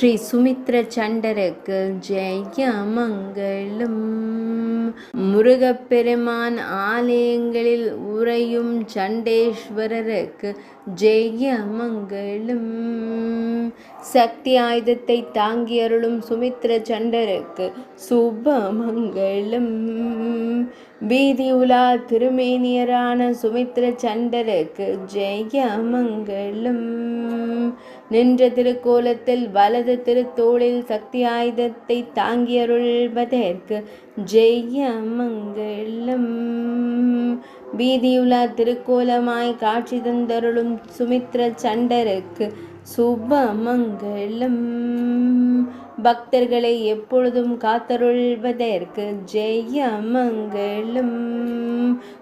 ஸ்ரீ சுமித்ர சண்டருக்கு ஜெயமங்கலம். முருகப்பெருமான் ஆலயங்களில் உறையும் சண்டேஸ்வரருக்கு ஜெயமங்கலம். சக்தி ஆயுதத்தை தாங்கி அருளும் சுமித்ர சண்டருக்கு சுபமங்கலம். வீதி உலா திருமேனியரான சுமித்ர சண்டருக்கு ஜெயமங்கலம். நின்ற திருக்கோலத்தில் வலது திருத்தோளில் சக்தி ஆயுதத்தை தாங்கி அருள்வதற்கு ஜெயமங்கலம். வீதியுலா திருக்கோலமாய் காட்சி தந்தருளும் சுமித்ர சண்டருக்கு சுபமங்கலம். பக்தர்களை எப்பொழுதும் காத்தருள்வதற்கு ஜெயமங்கலம்.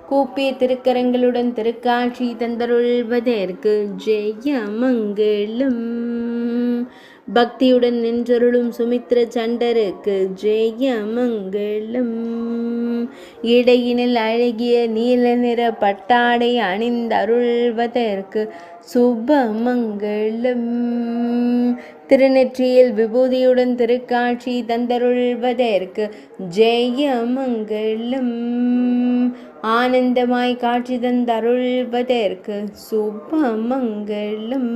கூப்பிய திருக்கரங்களுடன் திருக்காட்சி தந்தருள்வதற்கு ஜெயமங்கலம். பக்தியுடன் நின்றருளும் சுமித்ர சண்டருக்கு ஜெயமங்கலம். இடையினில் அழகிய நீல நிற பட்டாடை அணிந்தருள்வதற்கு சுபமங்கலம். திருநெற்றியில் விபூதியுடன் திருக்காட்சி தந்தருள்வதற்கு ஜெயமங்கலம். ஆனந்தமாய் காட்சி தந்தருள்வதற்கு சுபமங்கலம்.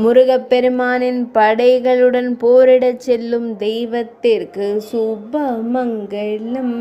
முருகப்பெருமானின் படைகளுடன் போரிடச் செல்லும் தெய்வத்திற்கு சுபமங்கலம்.